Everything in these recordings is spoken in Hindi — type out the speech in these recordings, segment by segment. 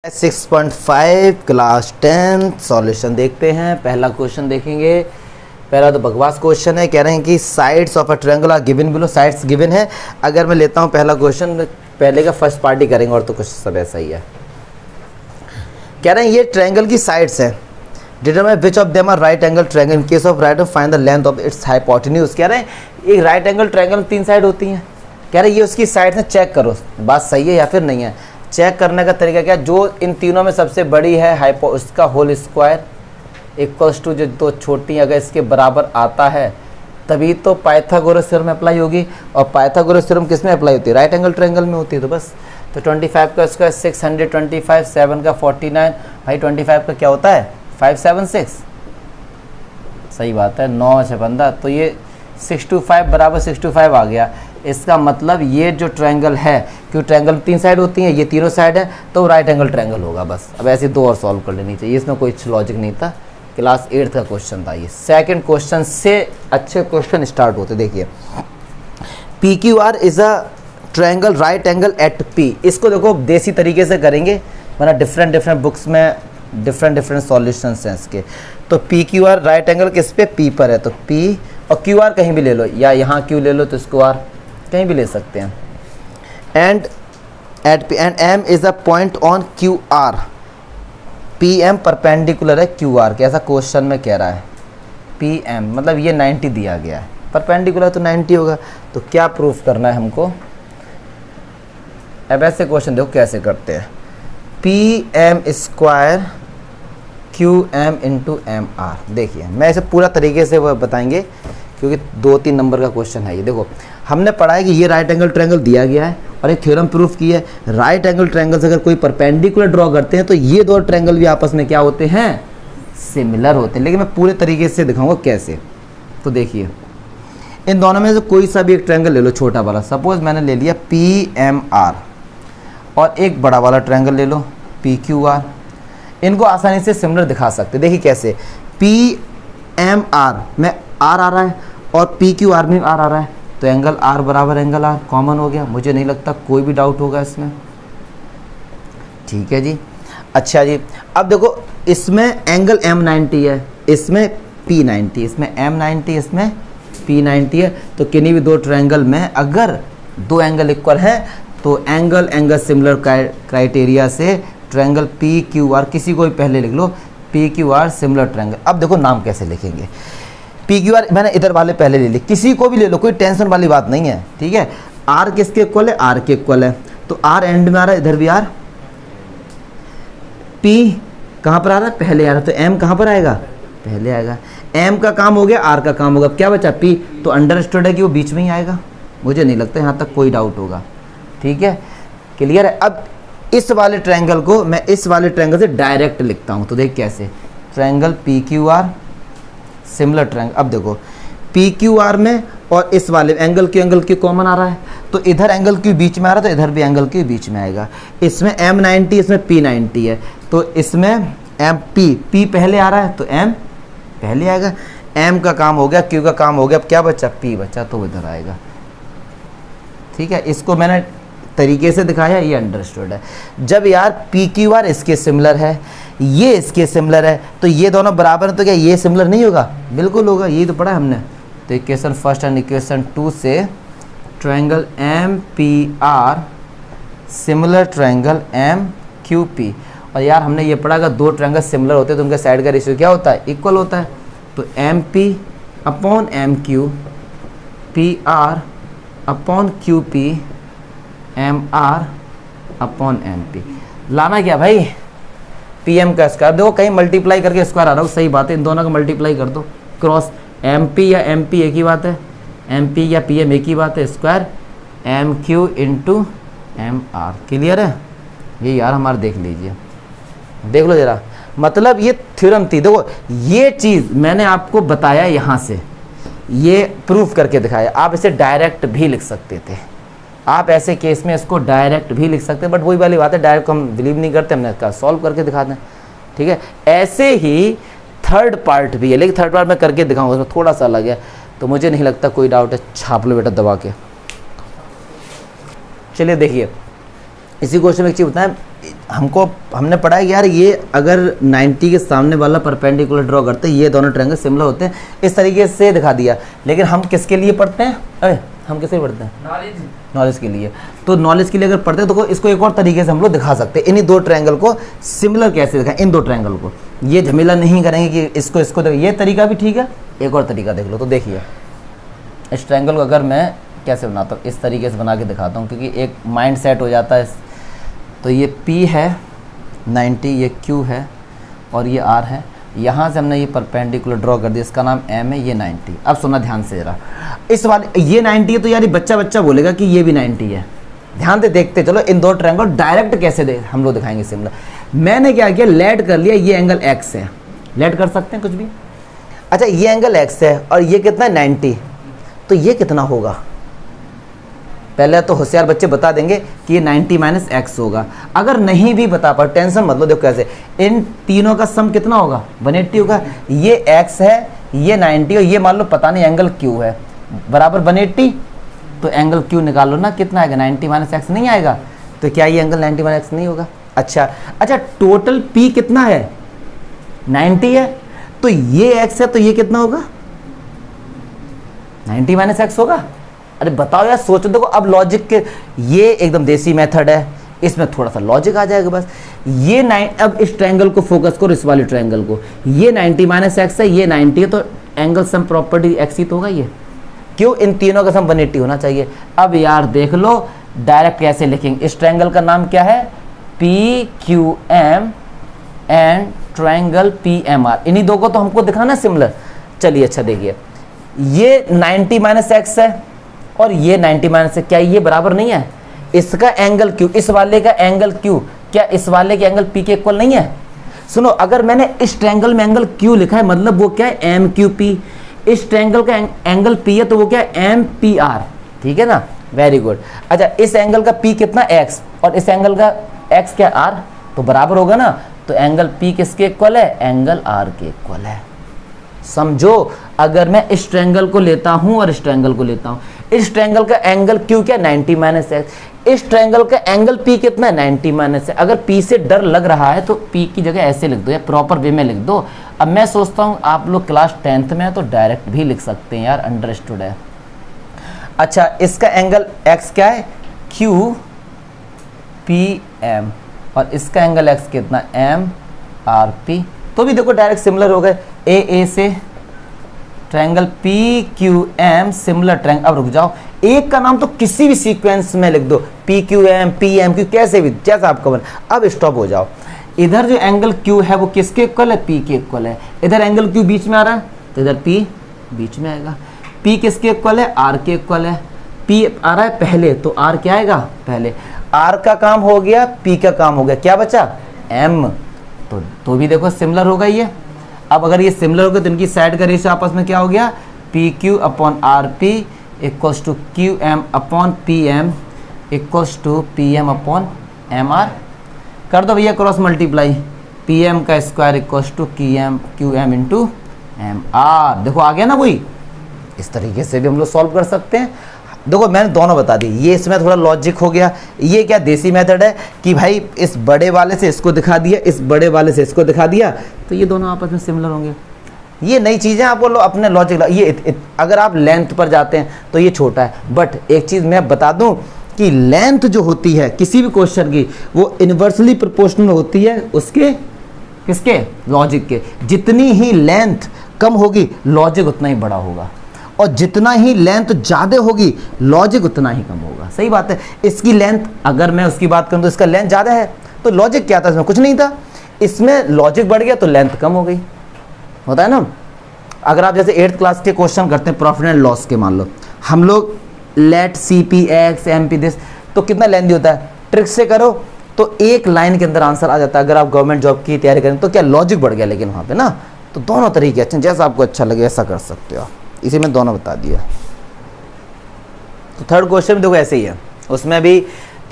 6.5 क्लास 10 सॉल्यूशन देखते हैं। पहला क्वेश्चन देखेंगे। पहला तो बकवास क्वेश्चन है। कह रहे हैं कि sides of a triangle are given below. Sides given है। अगर मैं लेता हूं पहला क्वेश्चन, पहले का फर्स्ट पार्टी करेंगे और तो कुछ सब ऐसा ही है। कह रहे हैं ये ट्रायंगल की साइड्स हैं। Determine which of them are right angle triangle. In case of right find the length of its hypotenuse. कह रहे हैं एक राइट एंगल ट्रायंगल में 3 साइड होती हैं। कह रहे हैं ये उसकी साइड से चेक करो बात सही है या फिर नहीं है। चेक करने का तरीका क्या, जो इन तीनों में सबसे बड़ी है उसका होल स्क्वायर इक्वल्स टू जो दो छोटी अगर इसके बराबर आता है तभी तो पाइथागोरस थ्योरम अप्लाई होगी। और पाइथागोरस थ्योरम किस में अप्लाई होती है? राइट एंगल ट्रायंगल में होती है। तो बस तो 25 का स्क्वायर 625, 7 का 49। भाई 25 का क्या होता है? 576। सही बात है, 9 6 15। तो ये 625 बराबर 625 आ गया। इसका मतलब ये जो ट्रायंगल है, क्योंकि ट्रायंगल 3 साइड होती हैं, ये तीनों साइड है तो राइट एंगल ट्रायंगल होगा। बस अब ऐसे 2 और सॉल्व कर लेनी चाहिए। इसमें कोई लॉजिक नहीं था। क्लास 8 का क्वेश्चन था ये। सेकंड क्वेश्चन से अच्छे क्वेश्चन स्टार्ट होते। देखिए P Q R is a triangle right angle at P. इसको देखो देसी तरीके से करेंगे, वरना डिफरेंट बुक्स में डिफरेंट सॉल्यूशंस हैं इसके। तो P Q R right angle किस पे? पी पर है। तो पी और क्यू आर कहीं भी ले लो, या यहाँ क्यू ले लो तो इसको आर कहीं भी ले सकते हैं। And at P and M is a point on Q R. P M perpendicular है क्यू आर के, ऐसा क्वेश्चन में कह रहा है। पी एम मतलब ये 90 दिया गया है, परपेंडिकुलर तो 90 होगा। तो क्या प्रूफ करना है हमको? अब ऐसे क्वेश्चन देखो कैसे करते हैं। P M square Q M into M R. देखिए मैं इसे पूरा तरीके से वो बताएंगे क्योंकि 2-3 नंबर का क्वेश्चन है ये। देखो हमने पढ़ा है कि ये राइट एंगल ट्रायंगल दिया गया है और एक थ्योरम प्रूफ की है। राइट एंगल ट्रायंगल से अगर कोई परपेंडिकुलर ड्रॉ करते हैं तो ये 2 ट्रायंगल भी आपस में क्या होते हैं? सिमिलर होते हैं। लेकिन मैं पूरे तरीके से दिखाऊंगा कैसे। तो देखिए इन दोनों में से कोई सा भी एक ट्रायंगल ले लो छोटा वाला। सपोज मैंने ले लिया पी एम आर और एक बड़ा वाला ट्रायंगल ले लो पी क्यू आर। इनको आसानी से सिमिलर दिखा सकते। देखिए कैसे। पी एम आर में आर आ रहा है और पी क्यू आर में आर आ रहा है, तो एंगल आर बराबर एंगल आर कॉमन हो गया। मुझे नहीं लगता कोई भी डाउट होगा इसमें। ठीक है जी। अच्छा जी, अब देखो इसमें एंगल एम 90 है, इसमें पी 90, इसमें एम 90, इसमें पी 90 है। तो किन्हीं भी 2 ट्रायंगल में अगर 2 एंगल इक्वल है तो एंगल सिमिलर क्राइटेरिया से ट्रायंगल पी क्यू आर, किसी को भी पहले लिख लो, P Q R similar triangle. अब देखो नाम कैसे लिखेंगे। पी क्यू आर मैंने इधर वाले पहले ले लिए, किसी को भी ले लो, कोई टेंशन वाली बात नहीं है। ठीक है, आर किसके इक्वल है? आर के इक्वल है। तो आर एंड में आ रहा है, इधर भी आर। पी कहाँ पर आ रहा है? पहले आ रहा है। तो एम कहाँ पर आएगा? पहले आएगा। एम का काम हो गया, आर का काम होगा। क्या बचा? पी। तो अंडरस्टूड है कि वो बीच में ही आएगा। मुझे नहीं लगता यहाँ तक कोई डाउट होगा। ठीक है, क्लियर है। अब इस वाले ट्रायंगल को मैं इस वाले ट्रायंगल से डायरेक्ट लिखता हूँ। तो देख कैसे। Triangle P Q R similar triangle. अब देखो पी क्यू आर में और इस वाले एंगल क्यू कॉमन आ रहा है, तो इधर एंगल क्यू बीच में आ रहा है तो इधर भी एंगल क्यू बीच में आएगा। इसमें एम 90, इसमें पी 90 है, तो इसमें एम पी पहले आ रहा है तो एम पहले आएगा। एम का काम हो गया, क्यू का काम हो गया। अब क्या बचा? पी बचा, तो इधर आएगा। ठीक है, इसको मैंने तरीके से दिखाया, ये अंडरस्टूड है। जब यार पी क्यू आर इसके सिमिलर है, ये इसके सिमिलर है, तो ये दोनों बराबर है, तो क्या ये सिमिलर नहीं होगा? बिल्कुल होगा, यही तो पढ़ा हमने। तो इक्वेशन फर्स्ट एंड इक्वेशन 2 से triangle M P R similar triangle M Q P. और यार हमने ये पढ़ा अगर 2 ट्रायंगल सिमिलर होते हैं तो उनके साइड का रेशियो क्या होता है? इक्वल होता है। तो M P upon M Q, P R upon Q P, M R upon M P. लाना क्या भाई? पी एम का स्क्वायर। देखो कहीं मल्टीप्लाई करके स्क्वायर आ रहा हो, सही बात है। इन दोनों का मल्टीप्लाई कर दो क्रॉस। एम पी या एम पी एक ही बात है, एम पी या पी एम एक ही बात है। Square M Q into M R. Clear है? ये यार हमारा देख लीजिए, देख लो जरा। मतलब ये थ्योरम थी। देखो ये चीज़ मैंने आपको बताया, यहाँ से ये प्रूफ करके दिखाया। आप इसे डायरेक्ट भी लिख सकते थे। आप ऐसे केस में इसको डायरेक्ट भी लिख सकते हैं, बट वही वाली बात है, डायरेक्ट हम बिलीव नहीं करते, हमने इसका सॉल्व करके दिखाते हैं। ठीक है, ऐसे ही थर्ड पार्ट भी है, लेकिन थर्ड पार्ट मैं करके दिखाऊंगा, उसमें थोड़ा सा अलग है। तो मुझे नहीं लगता कोई डाउट है। छाप लो बेटा दबा के। चलिए देखिए इसी क्वेश्चन में एक चीज़ बताएं, हमने पढ़ा है यार, ये अगर 90 के सामने वाला परपेंडिकुलर ड्रॉ करते हैं, ये दोनों ट्रायंगल सिमिलर होते हैं, इस तरीके से दिखा दिया। लेकिन हम किसके लिए पढ़ते हैं? अरे हम किसके पढ़ते हैं? नॉलेज के लिए। तो नॉलेज के लिए अगर पढ़ते हैं तो इसको एक और तरीके से हम लोग दिखा सकते हैं, इन्हीं दो ट्रायंगल को सिमिलर कैसे दिखाएं, इन दो ट्रायंगल को। ये झमेला नहीं करेंगे कि इसको देखो, ये तरीका भी ठीक है, एक और तरीका देख लो। तो देखिए इस ट्रायंगल को अगर मैं कैसे बनाता हूँ, इस तरीके से बना के दिखाता हूँ, क्योंकि एक माइंड सेट हो जाता है। तो ये P है 90, ये Q है और ये R है। यहाँ से हमने ये परपेंडिकुलर ड्रॉ कर दिया, इसका नाम M है, ये 90। अब सुनना ध्यान से जरा, इस वाले ये 90 है तो यार बच्चा बोलेगा कि ये भी 90 है। ध्यान से देखते चलो, इन दो ट्रायंगल डायरेक्ट कैसे हम लोग दिखाएंगे सिमिलर। मैंने क्या किया, लेट कर लिया, ये एंगल X है, लेट कर सकते हैं कुछ भी। अच्छा ये एंगल X है और ये कितना है 90, तो ये कितना होगा? पहले तो होशियार बच्चे बता देंगे कि ये 90 माइनस एक्स होगा। अगर नहीं भी बता पा, टेंशन मत लो, देखो कैसे, इन तीनों का सम कितना होगा? 180 होगा। ये x है, ये 90 और ये मान लो पता नहीं एंगल q है, बराबर 180। तो एंगल q निकाल लो ना, कितना आएगा? 90 माइनस एक्स नहीं आएगा? तो क्या ये एंगल 90 माइनस एक्स नहीं होगा? अच्छा टोटल p कितना है? 90 है, तो ये x है, तो ये कितना होगा? 90 माइनस एक्स होगा। अरे बताओ यार, सोचो। देखो अब लॉजिक के, ये एकदम देसी मेथड है, इसमें थोड़ा सा लॉजिक आ जाएगा बस। ये अब इस ट्रायंगल को फोकस करो, इस वाले ट्रायंगल को। ये 90 माइनस एक्स है, ये 90 है, तो एंगल सम प्रॉपर्टी एक्स ही तो होगा ये। क्यों? इन तीनों का सम 180 होना चाहिए। अब यार देख लो डायरेक्ट कैसे लिखेंगे। इस ट्रायंगल का नाम क्या है? PQM and triangle PMR। इन्हीं दो को तो हमको दिखाना सिमिलर। चलिए अच्छा देखिए, ये 90 माइनस एक्स है और ये 90 माइनस है, क्या ये बराबर नहीं है? इसका एंगल Q, इस वाले का एंगल Q, क्या इस वाले के एंगल P के इक्वल नहीं है? सुनो, अगर मैंने इस ट्रायंगल में एंगल Q लिखा है, मतलब वो क्या है? MQP। इस ट्रायंगल का एंगल P है, तो वो क्या है? MPR। ठीक है ना, वेरी गुड। अच्छा इस एंगल का P कितना? X, और इस एंगल का X क्या? R, तो बराबर होगा ना। तो एंगल P किसके इक्वल है? एंगल R के इक्वल है। समझो, अगर मैं इस ट्रायंगल को लेता हूं और इस ट्रायंगल को लेता हूं, इस ट्रायंगल का एंगल Q क्या? 90 माइनस एक्स। इस ट्रायंगल का एंगल P कितना है? 90 माइनस है। अगर P से डर लग रहा है तो P की जगह ऐसे लिख दो, या प्रॉपर वे में लिख दो। अब मैं सोचता हूं आप लोग क्लास 10th में है तो डायरेक्ट भी लिख सकते हैं यार, अंडरस्टूड है। अच्छा इसका एंगल X क्या है? QPM, और इसका एंगल X कितना? MRP। तो भी देखो डायरेक्ट सिमिलर हो गए। AA से ट्रायंगल PQM सिमिलर ट्रायंगल। अब रुक जाओ, एक का नाम तो किसी भी सीक्वेंस में लिख दो, PQM PMQ, कैसे भी, जैसा आपको बन। अब स्टॉप हो जाओ। इधर जो एंगल Q है वो किसके इक्वल है? P के इक्वल है। इधर एंगल Q बीच में आ रहा है तो इधर P बीच में आएगा। P किसके इक्वल है? R के इक्वल है। P आ रहा है पहले, तो R क्या आएगा? पहले। R का काम हो गया, P का काम हो गया, क्या बचा? M। तो भी देखो सिमिलर होगा ये। अब अगर ये सिमिलर हो गया तो इनकी साइड का रेशियो आपस में क्या हो गया? PQ upon RP equals to QM upon PM equals to PM upon MR। कर दो भैया क्रॉस मल्टीप्लाई, PM का square equals to QM into MR। देखो आ गया ना कोई। इस तरीके से भी हम लोग सॉल्व कर सकते हैं। देखो मैंने दोनों बता दी, ये इसमें थोड़ा लॉजिक हो गया। ये क्या देसी मेथड है कि भाई इस बड़े वाले से इसको दिखा दिया, इस बड़े वाले से इसको दिखा दिया, तो ये दोनों आपस में सिमिलर होंगे। ये नई चीज़ें आपको अपने लॉजिक, ये अगर आप लेंथ पर जाते हैं तो ये छोटा है। बट एक चीज़ मैं बता दूं कि लेंथ जो होती है किसी भी क्वेश्चन की, वो इन्वर्सली प्रोपोर्शनल होती है उसके, किसके? लॉजिक के। जितनी ही लेंथ कम होगी लॉजिक उतना ही बड़ा होगा, और जितना ही लेंथ ज़्यादा होगी लॉजिक उतना ही कम होगा। सही बात है। इसकी लेंथ, अगर मैं उसकी बात करूं तो इसका लेंथ ज़्यादा है, तो लॉजिक क्या था? इसमें कुछ नहीं था। इसमें लॉजिक बढ़ गया तो लेंथ कम हो गई। होता है ना। अगर आप जैसे 8th क्लास के क्वेश्चन करते हैं प्रॉफिट एंड लॉस के, मान लो हम लोग लेट CPX MP दिस, तो कितना लेंथी होता है? ट्रिक से करो तो एक लाइन के अंदर आंसर आ जाता है। अगर आप गवर्नमेंट जॉब की तैयारी करें तो क्या लॉजिक बढ़ गया, लेकिन वहाँ पे ना। तो दोनों तरीके अच्छे, जैसा आपको अच्छा लगे ऐसा कर सकते हो। इसी में दोनों बता दिया। तो थर्ड क्वेश्चन भी देखो ऐसे ही है, उसमें भी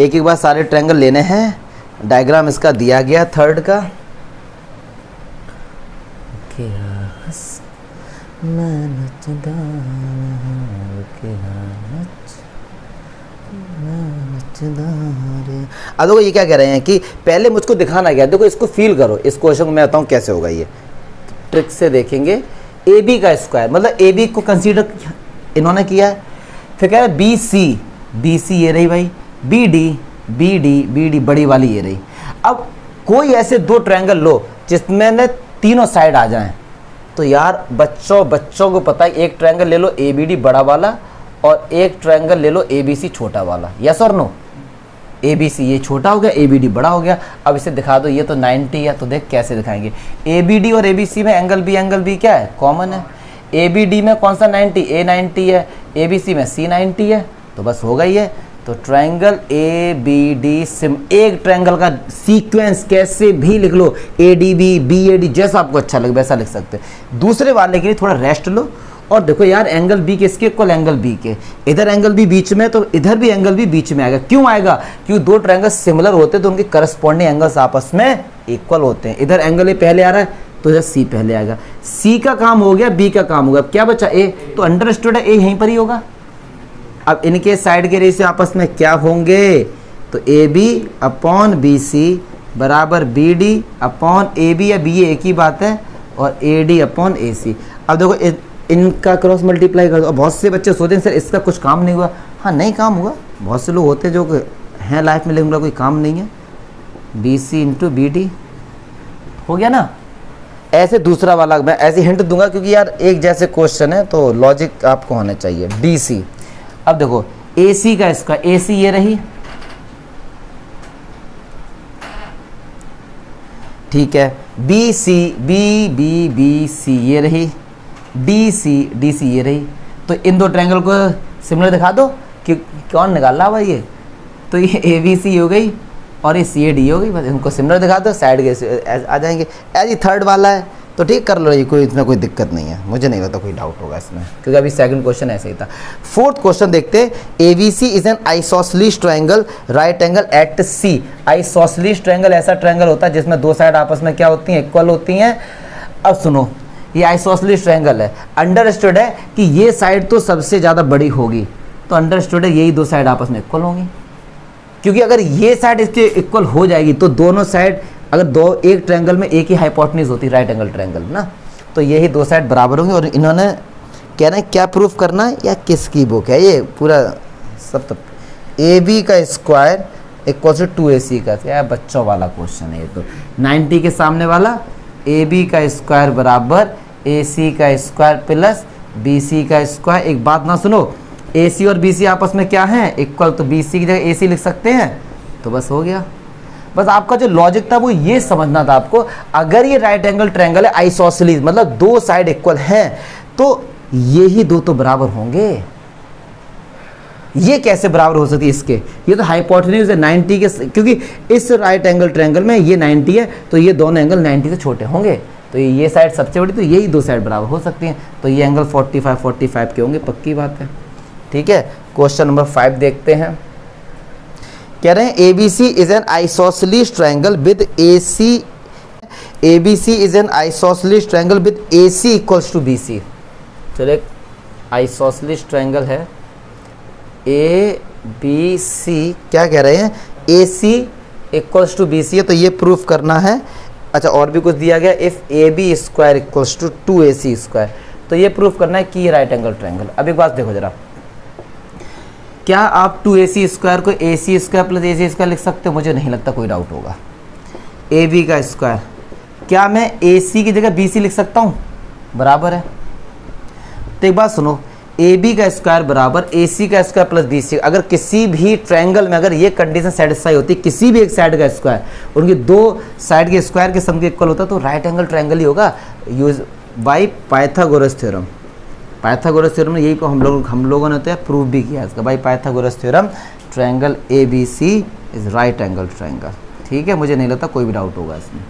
एक एक बार सारे ट्रायंगल लेने हैं। डायग्राम इसका दिया गया थर्ड का। अब देखो ये क्या कह रहे हैं कि पहले मुझको दिखाना क्या, देखो इसको फील करो, इस क्वेश्चन को मैं बताऊँ कैसे होगा। ये ट्रिक से देखेंगे, ए बी का स्क्वायर मतलब ए बी को कंसीडर इन्होंने किया है, फिर कह रहे हैं बी सी ये रही भाई, बी डी बड़ी वाली ये रही। अब कोई ऐसे दो ट्रायंगल लो जिसमें न तीनों साइड आ जाएं, तो यार बच्चों को पता है, एक ट्रायंगल ले लो ए बी डी बड़ा वाला और एक ट्रायंगल ले लो ए बी सी छोटा वाला, यस और नो। ए बी सी ये छोटा हो गया, ए बी डी बड़ा हो गया। अब इसे दिखा दो, ये तो 90 है, तो देख कैसे दिखाएंगे। ए बी डी और ए बी सी में एंगल बी क्या है, कॉमन है। ए बी डी में कौन सा 90, ए 90 है, ए बी सी में सी 90 है, तो बस हो गई है। तो triangle A B D sim, एक ट्रायंगल का सीक्वेंस कैसे भी लिख लो, A D B A D, जैसा आपको अच्छा लगे वैसा लिख सकते हैं। दूसरे वाले के लिए थोड़ा रेस्ट लो और देखो यार एंगल बी किसके इक्वल, एंगल बी के। इधर एंगल बी बीच में, तो इधर भी एंगल बी बीच में आएगा। क्यों आएगा, क्योंकि दो ट्रायंगल सिमिलर होते हैं तो उनके करस्पॉन्डिंग एंगल्स आपस में इक्वल होते हैं। इधर एंगल ए पहले आ रहा है तो इधर सी पहले आएगा। सी का काम हो गया, बी का काम होगा, क्या बचा ए, तो अंडरस्टूड है ए यहीं पर ही होगा। अब इनके साइड के रेशियो आपस में क्या होंगे, तो A B upon B C बराबर B D upon A B या बी ए, एक ही बात है, और ए डी अपॉन ए सी। अब देखो इनका क्रॉस मल्टीप्लाई कर दो। बहुत से बच्चे सोचते हैं सर इसका कुछ काम नहीं हुआ। हाँ नहीं काम हुआ, बहुत से लोग होते हैं जो हैं लाइफ में, लेकिन उनका कोई काम नहीं है। B C into B D हो गया ना। ऐसे दूसरा वाला मैं ऐसे हिंट दूंगा क्योंकि यार एक जैसे क्वेश्चन है तो लॉजिक आपको होना चाहिए। डी सी, अब देखो ए सी का स्क्वायर, ए सी ये रही, ठीक है, बी सी बी सी ये रही, डी सी ये रही। तो इन दो ट्रायंगल को सिमिलर दिखा दो कि कौन निकाल रहा भाई ये, तो ये ए बी सी हो गई और ये सी ए डी हो गई, बस इनको सिमिलर दिखा दो, साइड के आ जाएंगे। एज ये थर्ड वाला है तो ठीक कर लो, ये कोई इसमें कोई दिक्कत नहीं है, मुझे नहीं लगता कोई डाउट होगा इसमें, क्योंकि अभी सेकंड क्वेश्चन ऐसे ही था। फोर्थ क्वेश्चन देखते हैं, ABC is an isosceles triangle right angle at C. Isosceles triangle ऐसा ट्रायंगल होता है जिसमें दो साइड आपस में क्या होती हैं, इक्वल होती हैं। अब सुनो, ये आइसोसेलेस ट्रायंगल है, अंडरस्टूड है कि ये साइड तो सबसे ज़्यादा बड़ी होगी, तो अंडरस्टूड है यही दो साइड आपस में इक्वल होंगी, क्योंकि अगर ये साइड इसके इक्वल हो जाएगी तो दोनों साइड, अगर दो एक ट्रायंगल में एक ही हाइपोटेन्यूज होती है, राइट एंगल ट्रायंगल ना, तो यही दो साइड बराबर होंगे। और इन्होंने कह रहे हैं क्या प्रूफ करना है, या किसकी बुक है ये पूरा सब, तो ए बी का स्क्वायर इक्वल टू 2ac का, क्या बच्चों वाला क्वेश्चन है ये तो। 90 के सामने वाला ए बी का स्क्वायर बराबर ए सी का स्क्वायर प्लस बी सी का स्क्वायर। एक बात ना सुनो, ए सी और बी सी आपस में क्या है, इक्वल, तो बी सी की जगह ए सी लिख सकते हैं, तो बस हो गया। बस आपका जो लॉजिक था वो ये समझना था आपको, अगर ये राइट एंगल ट्रायंगल है आइसोसेलेस, मतलब दो साइड इक्वल हैं, तो ये ही दो तो बराबर होंगे। ये कैसे बराबर हो सकती है इसके, ये तो हाइपोटेन्यूज है 90 के, क्योंकि इस राइट एंगल ट्रायंगल में ये 90 है, तो ये दोनों एंगल 90 से छोटे होंगे, तो ये साइड सबसे बड़ी, तो यही दो साइड बराबर हो सकती हैं, तो ये एंगल 45 के होंगे, पक्की बात है। ठीक है, क्वेश्चन नंबर 5 देखते हैं। कह रहे हैं ABC is an isosceles triangle with AC, ABC is an isosceles triangle with AC equals to BC। चलो एक आइसोसेलेस ट्रायंगल है ABC, क्या कह रहे हैं, AC इक्वल्स टू BC है, तो ये प्रूफ करना है। अच्छा और भी कुछ दिया गया, if AB square equals to 2AC square, तो ये प्रूफ करना है कि ये राइट एंगल ट्रायंगल। अब एक बात देखो जरा, क्या आप 2AC स्क्वायर को AC square plus AC square लिख सकते हो, मुझे नहीं लगता कोई डाउट होगा। AB का स्क्वायर, क्या मैं AC की जगह BC लिख सकता हूँ, बराबर है। तो एक बात सुनो, AB का स्क्वायर बराबर AC का स्क्वायर प्लस BC, अगर किसी भी ट्रायंगल में अगर ये कंडीशन सेटिस्फाई होती है, किसी भी एक साइड का स्क्वायर उनकी दो साइड के स्क्वायर के सम के इक्वल होता है, तो राइट एंगल ट्रायंगल ही होगा, use by Pythagoras theorem. Pythagoras theorem में यही हम लोगों ने तो प्रूव भी किया इसका, by Pythagoras theorem triangle ABC is right angle triangle. ठीक है, मुझे नहीं लगता कोई भी डाउट होगा इसमें।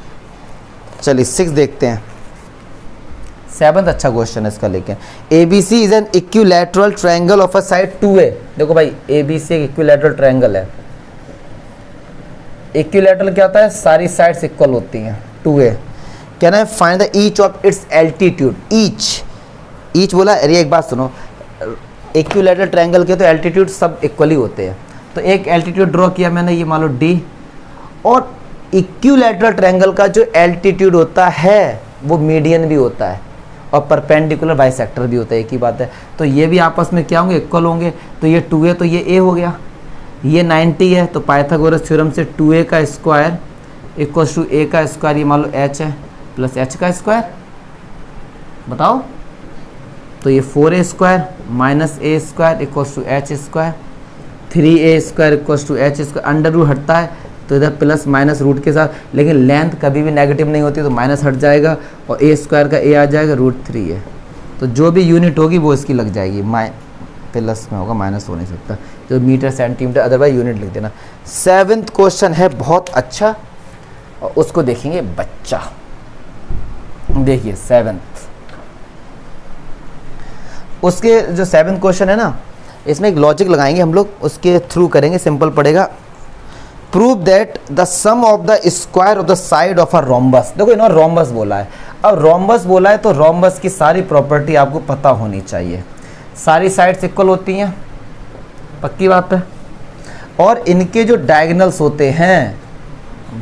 चलिए 6 देखते हैं, 7th अच्छा क्वेश्चन है इसका, लेकिन ABC is N equilateral triangle of a side 2a। देखो भाई ABC एक इक्विलैटरल ट्रायंगल है। इक्विलैटरल क्या होता है, सारी साइड्स इक्वल होती हैं, 2a। कहना है find the each of its altitude. Each बोला, अरे एक बात सुनो, इक्विलैटरल ट्रायंगल के तो एल्टीट्यूड सब इक्वली होते हैं, तो एक एल्टीट्यूड ड्रॉ किया मैंने, ये मान लो डी, और इक्विलैटरल ट्रायंगल का जो एल्टीट्यूड होता है वो मीडियन भी होता है और परपेंडिकुलर बाइसेक्टर भी होता है, एक ही बात है। तो ये भी आपस में क्या होंगे, इक्वल होंगे। तो ये 2a तो ये a हो गया, ये 90 है, तो पाइथागोरस थ्योरम से 2a का स्क्वायर इक्वल्स टू a का स्क्वायर, ये मान लो h है, प्लस h का स्क्वायर, बताओ। तो ये 4a square minus a square equals to h square, 3a square equals to h square, under root हटता है तो इधर प्लस माइनस रूट के साथ, लेकिन लेंथ कभी भी नेगेटिव नहीं होती तो माइनस हट जाएगा और a स्क्वायर का a आ जाएगा, √3 है। तो जो भी यूनिट होगी वो इसकी लग जाएगी, प्लस में होगा, माइनस हो नहीं सकता, जो मीटर सेंटीमीटर अदरवाइज यूनिट लिख देना। 7th क्वेश्चन है बहुत अच्छा और उसको देखेंगे बच्चा। देखिए 7th, उसके जो 7th क्वेश्चन है ना, इसमें एक लॉजिक लगाएंगे हम लोग, उसके थ्रू करेंगे, सिंपल पड़ेगा। Prove that the sum of the square of the side of a rhombus. देखो इन्होंने रोम्बस बोला है, अब रोम्बस बोला है तो रोम्बस की सारी प्रॉपर्टी आपको पता होनी चाहिए। सारी साइड्स इक्वल होती हैं, पक्की बात है, और इनके जो डायगोनल्स होते हैं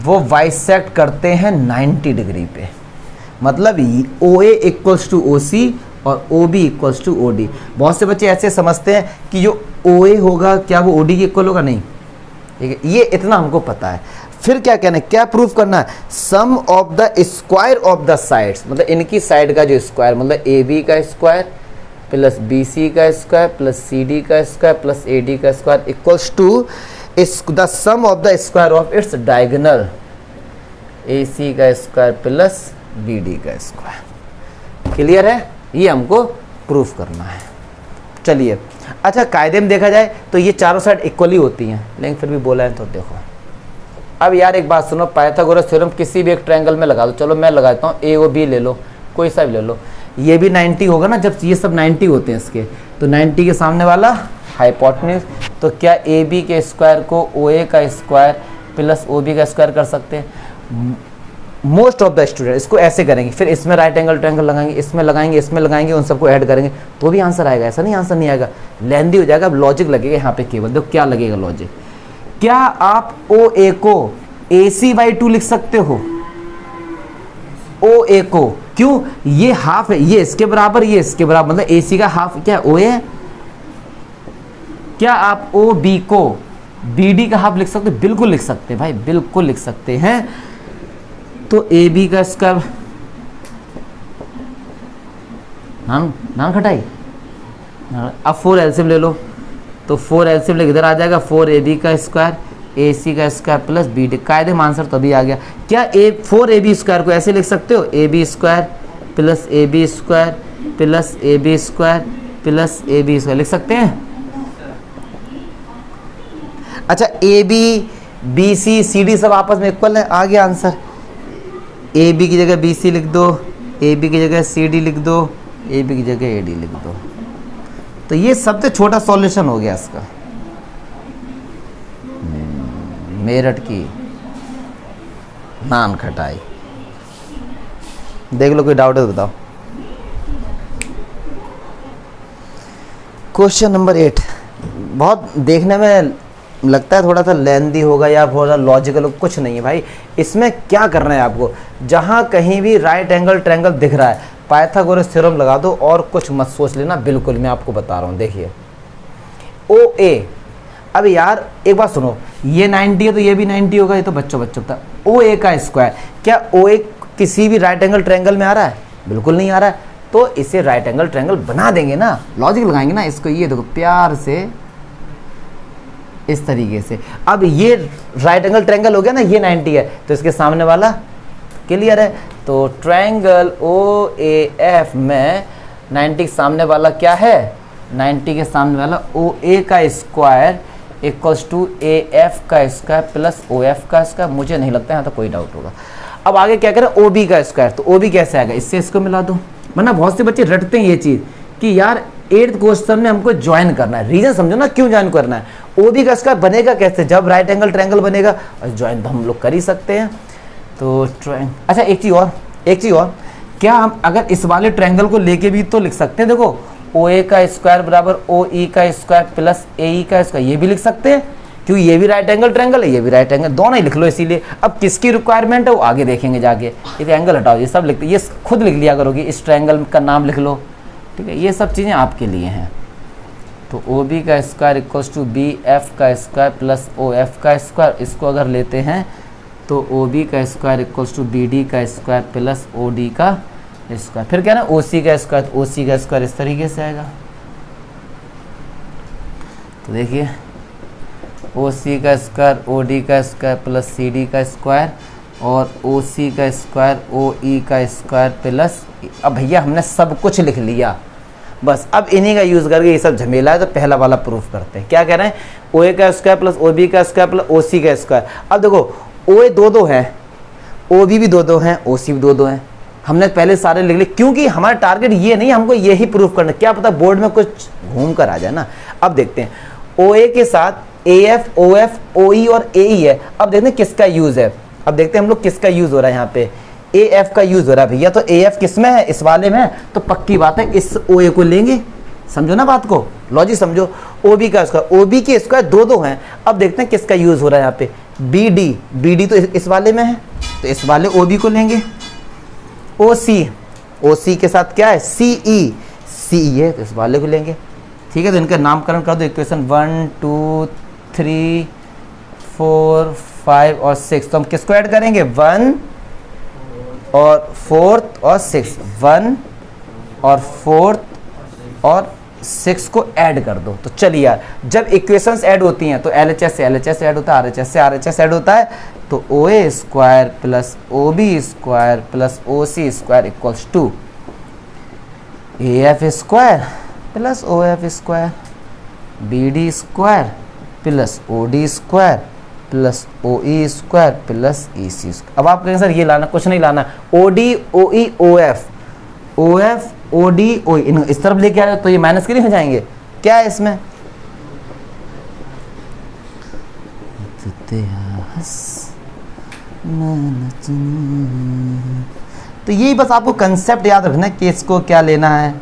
वो बाइसेक्ट करते हैं 90 डिग्री पे, मतलब OA इक्वल्स टू OC और OB इक्वल्स टू OD। बहुत से बच्चे ऐसे समझते हैं कि जो OA होगा क्या वो OD के इक्वल होगा, नहीं, ठीक है, ये इतना हमको पता है। फिर क्या कहना है, क्या प्रूफ करना है, sum of the square of the sides, मतलब इनकी साइड का जो स्क्वायर, मतलब AB का स्क्वायर प्लस BC का स्क्वायर प्लस CD का स्क्वायर प्लस AD का square equals to the sum of the square of its diagonal, AC का स्क्वायर प्लस BD का स्क्वायर। क्लियर है, ये हमको प्रूफ करना है। चलिए, अच्छा कायदे में देखा जाए तो ये चारों साइड इक्वली होती हैं, लेकिन फिर भी बोला है तो देखो। अब यार एक बात सुनो, पाइथागोरस थ्योरम किसी भी एक ट्रायंगल में लगा दो, चलो मैं लगाता हूँ AOB ले लो, कोई सा भी ले लो, ये भी 90 होगा ना, जब ये सब 90 होते हैं इसके, तो 90 के सामने वाला हाइपोटेन्यूज, तो क्या AB के स्क्वायर को OA का स्क्वायर प्लस OB का स्क्वायर कर सकते हैं? मोस्ट ऑफ द स्टूडेंट इसको ऐसे करेंगे, फिर इसमें राइट एंगल ट्रायंगल लगाएंगे, इसमें लगाएंगे, इसमें लगाएंगे, उन सबको ऐड करेंगे तो भी आंसर आएगा, ऐसा नहीं आंसर नहीं आएगा, लेंदी हो जाएगा। अब लॉजिक लगेगा यहाँ पे केवल, देखो क्या लगेगा लॉजिक। क्या आप OA को AC/2 लिख सकते हो? OA को, क्यों, ये हाफ है, ये इसके बराबर, ये इसके बराबर, मतलब AC का हाफ क्या OA है। क्या आप OB को BD का हाफ लिख सकते हो? बिल्कुल लिख सकते हैं भाई, बिल्कुल लिख सकते हैं। तो AB का स्क्वायर, नाम खटाई, अब 4 एलसीएम ले लो, तो 4 एलसीएम लेके इधर आ जाएगा, 4AB का स्क्वायर AC का स्क्वायर प्लस BD, कायदे में आंसर तभी आ गया। क्या 4AB स्क्वायर को ऐसे लिख सकते हो, AB square plus AB square plus AB square plus AB square लिख सकते हैं? अच्छा AB BC CD सब आपस में इक्वल है, आ गया आंसर। AB की जगह BC लिख दो, AB की जगह CD लिख दो, AB की जगह AD लिख दो, तो ये सबसे छोटा सॉल्यूशन हो गया इसका। मेरठ की नान खटाई, देख लो, कोई डाउट है तो बताओ। क्वेश्चन नंबर 8 बहुत देखने में लगता है थोड़ा सा लेंदी होगा या थोड़ा लॉजिकल, कुछ नहीं है भाई। इसमें क्या करना है आपको, जहां कहीं भी राइट एंगल ट्रायंगल दिख रहा है पाइथागोरस थ्योरम लगा दो और कुछ मत सोच लेना, बिल्कुल मैं आपको बता रहा हूं। देखिए OA, अब यार एक बात सुनो, ये 90 है तो ये भी 90 होगा, ये तो बच्चों का। OA का स्क्वायर, क्या OA किसी भी राइट एंगल ट्रायंगल में आ रहा है? बिल्कुल नहीं आ रहा है, तो इसे राइट एंगल ट्रायंगल बना देंगे ना, लॉजिक लगाएंगे ना इसको। ये देखो प्यार से इस तरीके से, अब ये राइट एंगल ट्रायंगल हो गया ना, ये 90 है तो इसके सामने वाला क्लियर है, तो ट्रायंगल OAF में 90 के सामने वाला क्या है, 90 के सामने वाला OA का स्क्वायर इक्वल्स टू AF का स्क्वायर प्लस OF का स्क्वायर। मुझे नहीं लगता यहाँ तो कोई डाउट होगा। अब आगे क्या करें, OB का स्क्वायर, तो OB कैसे आएगा, इससे इसको मिला दो, वरना बहुत से बच्चे रटते हैं ये चीज़ कि यार 8th क्वेश्चन में हमको ज्वाइन करना है। रीजन समझो ना क्यों ज्वाइन करना है। OB का स्क्वायर बनेगा कैसे, जब राइट एंगल ट्रायंगल बनेगा, और ज्वाइन तो हम लोग कर ही सकते हैं। तो अच्छा एक चीज़ और, क्या हम अगर इस वाले ट्रायंगल को लेके भी तो लिख सकते हैं, देखो OA का स्क्वायर बराबर OE का स्क्वायर प्लस AE का स्क्वायर, ये भी लिख सकते हैं। क्योंकि ये भी राइट एंगल ट्रायंगल है, ये भी राइट एंगल, दोनों ही लिख लो इसीलिए। अब किसकी रिक्वायरमेंट है वो आगे देखेंगे जाके। ये एंगल हटाओ, ये सब लिख, ये खुद लिख लिया करोगे, इस ट्रायंगल का नाम लिख लो, ठीक है। ये सब चीज़ें आपके लिए हैं। तो ओ बी का square equals to B F का स्क्वायर प्लस ओ एफ का स्क्वायर। इसको अगर लेते हैं तो ओ बी का square equals to B D का स्क्वायर प्लस ओ डी का स्क्वायर। फिर क्या ना ओ सी का स्क्वायर, ओ सी का स्क्वायर इस तरीके से आएगा। तो देखिए ओ सी का स्क्वायर ओ डी का स्क्वायर प्लस सी डी का स्क्वायर और ओ सी का स्क्वायर ओ ई का स्क्वायर प्लस। अब भैया हमने सब कुछ लिख लिया, बस अब इन्हीं का यूज़ करके ये सब झमेला है। तो पहला वाला प्रूफ करते हैं। क्या कह रहे हैं, ओ ए का स्क्वायर प्लस ओ बी का स्क्वायर प्लस ओ सी का स्क्वायर। अब देखो ओ ए 2 है, ओ बी भी 2 हैं, ओ सी भी 2 हैं। हमने पहले सारे लिख लिए क्योंकि हमारा टारगेट ये नहीं, हमको ये ही प्रूफ करना। क्या पता बोर्ड में कुछ घूम कर आ जाए ना। अब देखते हैं ओ ए के साथ A F O F O ई और ए ई है। अब देखते हैं किसका यूज़ है। अब देखते हैं हम लोग किसका यूज़ हो रहा है। यहाँ पे ए एफ का यूज़ हो रहा है भैया। तो ए एफ किस में है, इस वाले में। तो पक्की बात है इस ओ ए को लेंगे। समझो ना बात को, लॉजिक समझो। ओ बी का स्क्वायर, ओ बी के स्क्वायर 2 हैं। अब देखते हैं किसका यूज़ हो रहा है यहाँ पे। बी डी, बी डी तो इस वाले में है, तो इस वाले ओ बी को लेंगे। ओ सी, ओ सी के साथ क्या है सी ई, सी ई है, तो इस वाले को लेंगे। ठीक है, तो इनका नामकरण कर दो। इक्वेशन 1 2 3 4 5 और 6। तो हम किसको ऐड करेंगे, 1 और 4th और 6, 1 और 4th और 6 को ऐड कर दो। तो चलिए यार, जब इक्वेशंस ऐड होती हैं तो LHS से LHS ऐड होता है, RHS से RHS ऐड होता है। तो OA square plus OB square plus OC square equals to AF square plus OF square, BD square plus OD square plus OE square plus EC square. अब आप कहेंगे सर ये लाना, कुछ नहीं लाना। OD OE OF, OF OD OE इस तरफ लेके आए तो ये माइनस के नहीं हो जाएंगे। क्या है इसमें, तो यही बस आपको कंसेप्ट याद रखना है कि इसको क्या लेना है।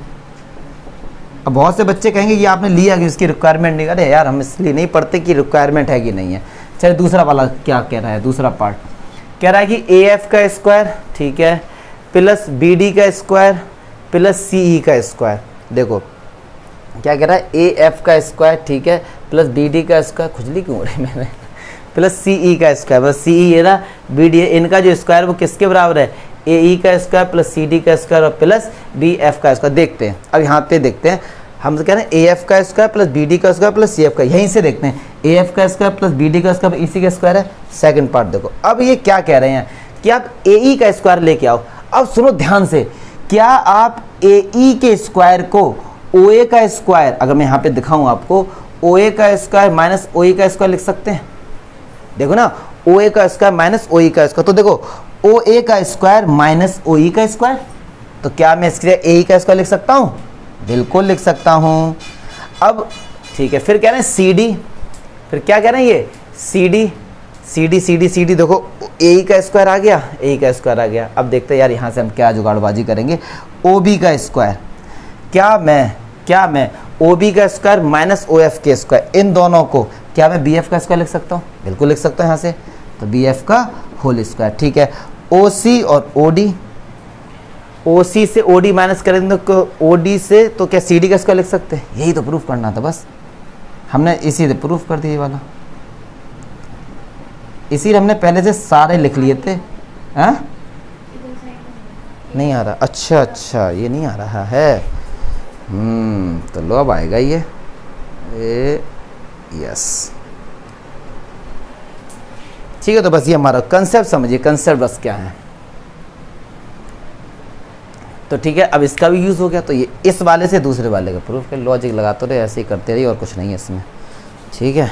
अब बहुत से बच्चे कहेंगे ये आपने लिया कि इसकी रिक्वायरमेंट नहीं। अरे यार हम इसलिए नहीं पढ़ते कि रिक्वायरमेंट है कि नहीं है। चलिए दूसरा वाला क्या कह रहा है, दूसरा पार्ट कह रहा है कि ए एफ का स्क्वायर, ठीक है, प्लस बी डी का स्क्वायर प्लस सी ई का स्क्वायर। देखो क्या कह रहा है, ए एफ का स्क्वायर, ठीक है, प्लस बी डी का स्क्वायर, खुजली क्यों हो रही है मैंने, प्लस सी ई का स्क्वायर, बस सी ई ये रहा, बी डी इनका जो स्क्वायर वो किसके बराबर है, ए ई का स्क्वायर प्लस सी डी का स्क्वायर और प्लस बी एफ का स्क्वायर। देखते हैं अब यहाँ पे देखते हैं, हम कह रहे हैं ए एफ का स्क्वायर प्लस बी डी का स्क्वायर प्लस सी एफ का। यहीं से देखते हैं ए एफ का स्क्वायर प्लस बी डी का स्क्वायर इसी का स्क्वायर है। सेकंड पार्ट देखो, अब ये क्या कह रहे हैं कि आप ए ई का स्क्वायर लेके आओ। अब सुनो ध्यान से, क्या आप ए ई के स्क्वायर को ओ ए का स्क्वायर, अगर मैं यहाँ पे दिखाऊँ आपको, ओ ए का स्क्वायर माइनस ओ ई का स्क्वायर लिख सकते हैं। देखो ना, ओ ए का स्क्वायर माइनस ओ ई का स्क्वायर, तो देखो ओ ए का स्क्वायर माइनस ओ ई का स्क्वायर, तो क्या मैं इसके लिए ए ई का स्क्वायर लिख सकता हूँ, बिल्कुल लिख सकता हूँ। अब ठीक है, फिर कह रहे हैं सी डी, फिर क्या कह रहे हैं ये C D, C D C D C D, देखो ए ई का स्क्वायर आ गया, ए ई का स्क्वायर आ गया। अब देखते हैं यार यहाँ से हम क्या जुगाड़बाजी करेंगे। ओ बी का स्क्वायर, क्या मैं ओ बी का स्क्वायर माइनस ओ एफ के स्क्वायर, इन दोनों को क्या मैं बी एफ का स्क्वायर लिख सकता हूँ, बिल्कुल लिख सकता हूँ यहाँ से, तो बी एफ का होल स्क्वायर। ठीक है, ओ सी और ओ डी, ओ सी से ओ डी माइनस करेंगे तो ओ डी से तो क्या सी डी का स्क्वायर लिख सकते हैं। यही तो प्रूफ करना था, बस हमने इसी से प्रूफ कर दिया वाला, इसी हमने पहले से सारे लिख लिए थे। हाँ नहीं आ रहा, अच्छा ये नहीं आ रहा है, तो लो अब आएगा ये यस। ठीक है, तो बस ये हमारा कंसेप्ट समझिए, कंसेप्ट बस क्या है। तो ठीक है, अब इसका भी यूज़ हो गया, तो ये इस वाले से दूसरे वाले का प्रूफ कर, लॉजिक लगाते रहे, ऐसे ही करते रहिए और कुछ नहीं है इसमें। ठीक है।